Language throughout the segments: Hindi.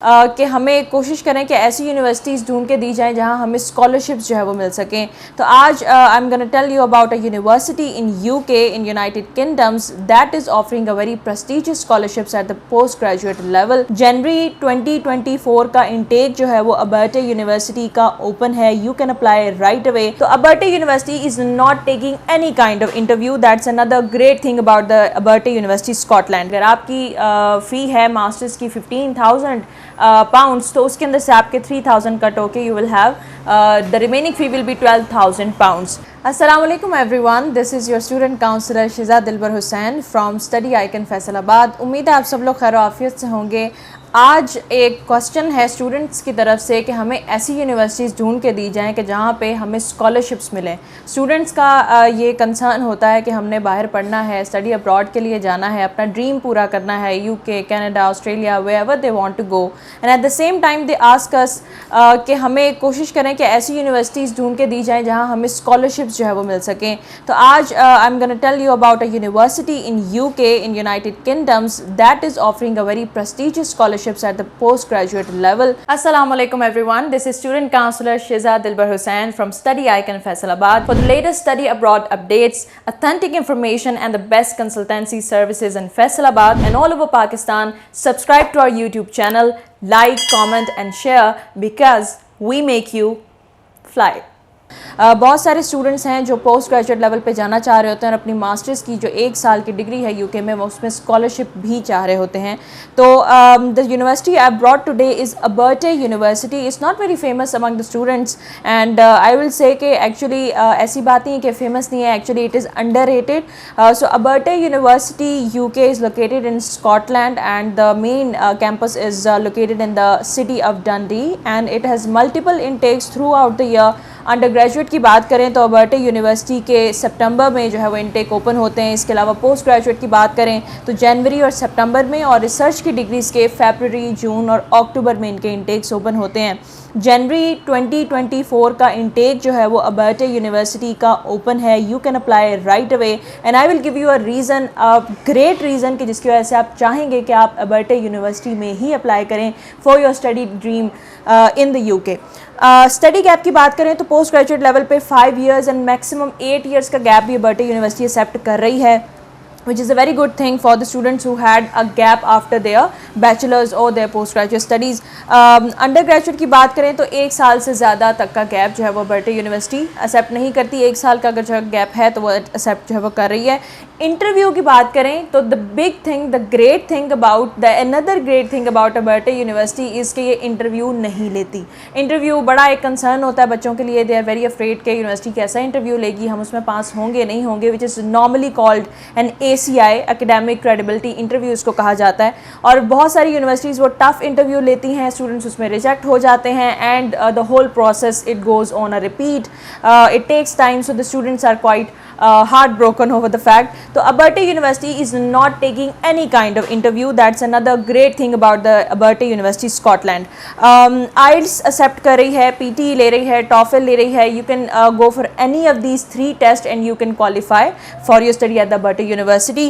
कि हमें कोशिश करें कि ऐसी यूनिवर्सिटीज़ ढूंढ के दी जाएं जहां हमें स्कॉलरशिप्स जो है वो मिल सकें। तो आज I am gonna tell you about a university in UK in United Kingdoms that is offering a very prestigious scholarships at the post graduate level. जनवरी 2024 का इंटेक जो है वो अबर्टे यूनिवर्सिटी का ओपन है। You can apply right away. तो Abertay university is not taking any kind of interview. That's another great thing about the Abertay university Scotland. अगर आपकी फ़ी है मास्टर्स की 15,000 पाउंड्स, तो उसके अंदर से आपके 3,000 कट होके you will have the remaining fee will be 12,000 pounds. अस्सलाम वालेकुम everyone, this is your student counsellor Shiza Dilbar Hussain from study icon Faisalabad. उम्मीद है आप सब लोग खैर आफियत से होंगे। आज एक क्वेश्चन है स्टूडेंट्स की तरफ से कि हमें ऐसी यूनिवर्सिटीज़ ढूंढ के दी जाएं कि जहां पे हमें स्कॉलरशिप्स मिलें। स्टूडेंट्स का ये कंसर्न होता है कि हमने बाहर पढ़ना है, स्टडी अब्रॉड के लिए जाना है, अपना ड्रीम पूरा करना है, UK, Canada, Australia, wherever they want to go, and at the same time they ask us कि हमें कोशिश करें कि ऐसी यूनिवर्सिटीज़ ढूंढ के दी जाएं जहां हमें स्कॉलरशिप्स जो है वो मिल सकें। तो आज I am gonna tell you about a university in UK in United Kingdoms that is offering a very prestigious scholarships at the postgraduate level. Assalamu alaikum everyone. This is student counselor Shiza Dilbar Hussain from Study Icon Faisalabad. For the latest study abroad updates, authentic information and the best consultancy services in Faisalabad and all over Pakistan, subscribe to our YouTube channel, like, comment and share because we make you fly. बहुत सारे स्टूडेंट्स हैं जो पोस्ट ग्रेजुएट लेवल पे जाना चाह रहे होते हैं और अपनी मास्टर्स की जो 1 साल की डिग्री है यूके में वो उसमें स्कॉलरशिप भी चाह रहे होते हैं। तो the university I brought today is Abertay university. Is not very famous among the students and I will say कि एक्चुअली ऐसी बात नहीं है कि फेमस नहीं है, actually it is underrated. So Abertay university UK is located in Scotland and the main campus is located in the city of Dundee and it has multiple intakes throughout the year. Undergraduate की बात करें तो अबर्टे यूनिवर्सिटी के सितंबर में जो है वो इनटेक ओपन होते हैं। इसके अलावा पोस्ट ग्रेजुएट की बात करें तो जनवरी और सितंबर में, और रिसर्च की डिग्रीज़ के फरवरी, जून और अक्टूबर में इनके इनटेक्स ओपन होते हैं। जनवरी 2024 का इंटेक जो है वो अबर्टे यूनिवर्सिटी का ओपन है। You can apply right away and I will give you a reason, a great reason कि जिसकी वजह से आप चाहेंगे कि आप अबर्टे यूनिवर्सिटी में ही अप्लाई करें for your study dream in the UK. Study gap की बात करें तो पोस्ट ग्रेजुएट लेवल पे 5 years एंड मैक्सिमम 8 years का गैप भी अबर्टे यूनिवर्सिटी एक्सेप्ट कर रही है, which is a very good thing for the students who had a gap after their bachelor's or their postgraduate studies. Undergraduate की बात करें तो 1 साल से ज़्यादा तक का गैप जो है वो अबर्टे यूनिवर्सिटी एक्सेप्ट नहीं करती। 1 साल का अगर जो गैप है तो वो एक्सेप्ट जो है वो कर रही है। इंटरव्यू की बात करें तो the big thing, the great thing about the another great thing about Abertay university is कि ये इंटरव्यू नहीं लेती। इंटरव्यू बड़ा एक कंसर्न होता है बच्चों के लिए। दे आर वेरी अफ्रेड कि यूनिवर्सिटी कैसा इंटरव्यू लेगी, हम उसमें पास होंगे नहीं होंगे, which is normally called an ACI, academic credibility interview इसको कहा जाता है। और बहुत सारी यूनिवर्सिटीज़ वो टफ़ इंटरव्यू लेती हैं, स्टूडेंट्स उसमें रिजेक्ट हो जाते हैं and the whole process it goes on a repeat, it takes time, so the students are quite heartbroken over the fact. So Aberte University is not taking any kind of interview. That's another great thing about the Aberte University Scotland. IELTS accept कर रही है, PT ले रही है, TOEFL ले रही है. You can go for any of these 3 tests and you can qualify for your study at the Aberte University.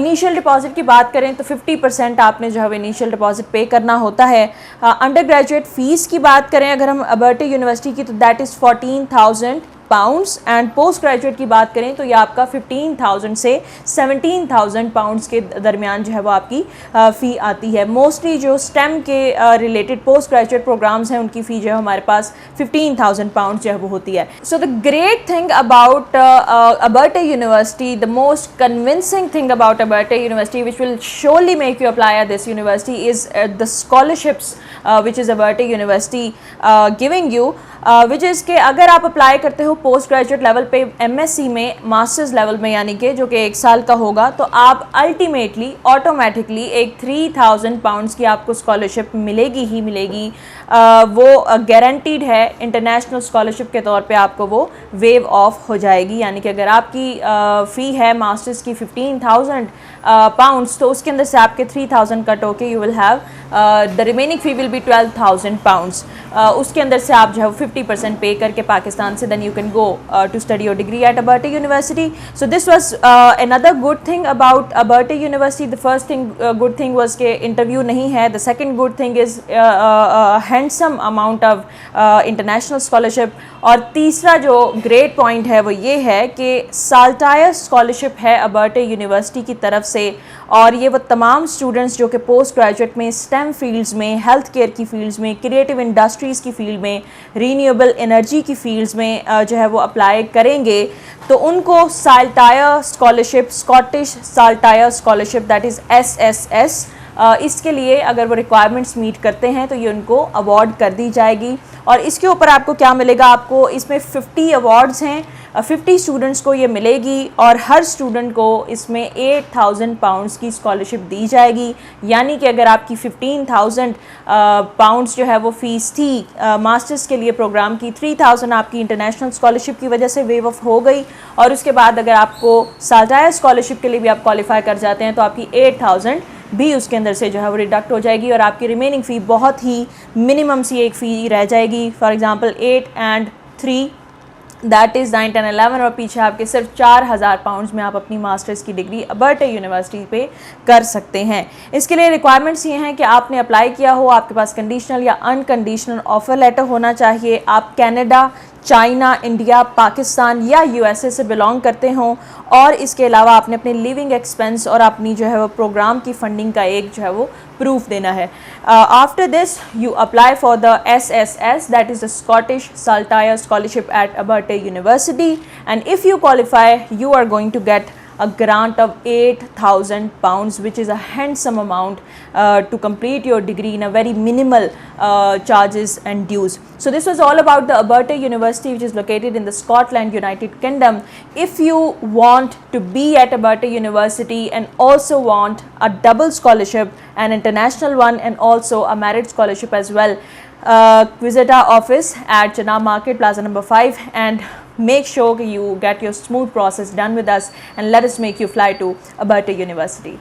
Initial deposit की बात करें तो 50% आपने जो है initial deposit पे करना होता है. Undergraduate fees की बात करें अगर हम Aberte University की तो that is 14,000 pounds and post graduate की बात करें तो ये आपका 15,000 से 17,000 पाउंड्स के दरमियान जो है वो आपकी फ़ी आती है। मोस्टली जो स्टेम के रिलेटेड पोस्ट ग्रेजुएट प्रोग्राम्स हैं उनकी फ़ी जो है हमारे पास 15,000 पाउंड्स जो है वो होती है। So the great thing about Abertay university, the most convincing thing about Abertay university which will surely make you apply at this university is the scholarships which is Abertay university giving you, which is के अगर आप अप्लाई करते हो पोस्ट ग्रेजुएट लेवल पे MSc में, मास्टर्स लेवल में यानी कि जो कि 1 साल का होगा, तो आप अल्टीमेटली ऑटोमेटिकली एक 3,000 पाउंड्स की आपको स्कॉलरशिप मिलेगी ही मिलेगी। वो गारंटीड है, इंटरनेशनल स्कॉलरशिप के तौर पे आपको वो वेव ऑफ हो जाएगी। यानी कि अगर आपकी फ़ी है मास्टर्स की 15,000 पाउंड्स तो उसके अंदर से आपके 3,000 कट होके you will have the remaining fee will be 12,000 pounds. उसके अंदर से आप जो है 50% पे करके पाकिस्तान से then you can can go to study your degree at Aberta University. So this was another good thing about Aberta University. The first thing good thing was कि interview नहीं है. The second good thing is handsome amount of international scholarship. और तीसरा जो great point है वो ये है कि Saltire scholarship है Aberta University की तरफ से, और ये वो तमाम स्टूडेंट्स जो कि पोस्ट ग्रेजुएट में स्टेम फील्ड्स में, हेल्थ केयर की फील्ड्स में, क्रिएटिव इंडस्ट्रीज़ की फील्ड में, रीन्यूएबल एनर्जी की फील्ड्स में जो है वो अप्लाई करेंगे, तो उनको Saltire scholarship, Scottish Saltire scholarship, that is SSS, इसके लिए अगर वो रिक्वायरमेंट्स मीट करते हैं तो ये उनको अवार्ड कर दी जाएगी। और इसके ऊपर आपको क्या मिलेगा, आपको इसमें 50 अवार्ड्स हैं, 50 स्टूडेंट्स को ये मिलेगी, और हर स्टूडेंट को इसमें 8,000 पाउंड्स की स्कॉलरशिप दी जाएगी। यानी कि अगर आपकी 15,000 पाउंड्स जो है वो फ़ीस थी मास्टर्स के लिए प्रोग्राम की, 3,000 आपकी इंटरनेशनल स्कॉलरशिप की वजह से वेव ऑफ हो गई, और उसके बाद अगर आपको साल्टायर स्कॉलरशिप के लिए भी आप क्वालिफाई कर जाते हैं तो आपकी 8,000 भी उसके अंदर से जो है वो डिडक्ट हो जाएगी, और आपकी रिमेनिंग फ़ी बहुत ही मिनिमम सी एक फ़ी रह जाएगी। For example 8 and 3 that is 9, 10, 11, और पीछे आपके सिर्फ 4,000 पाउंड्स में आप अपनी मास्टर्स की डिग्री अबर्टा यूनिवर्सिटी पे कर सकते हैं। इसके लिए रिक्वायरमेंट्स ये हैं कि आपने अप्लाई किया हो, आपके पास कंडीशनल या अनकंडीशनल ऑफ़र लेटर होना चाहिए, आप कनाडा, चाइना, इंडिया, पाकिस्तान या USA से बिलोंग करते हों, और इसके अलावा आपने अपने लिविंग एक्सपेंस और अपनी जो है वो प्रोग्राम की फ़ंडिंग का एक जो है वो प्रूफ देना है। After this you apply for the SSS, that is the Scottish Saltire scholarship at Abertay university, and if you qualify you are going to get a grant of 8,000 pounds, which is a handsome amount to complete your degree in a very minimal charges and dues. So this was all about the Aberta University, which is located in the Scotland, United Kingdom. If you want to be at Aberta University and also want a double scholarship, an international one and also a merit scholarship as well, visit our office at Janab Market, Plaza number 5, and make sure you get your smooth process done with us, and let us make you fly to Aberta University.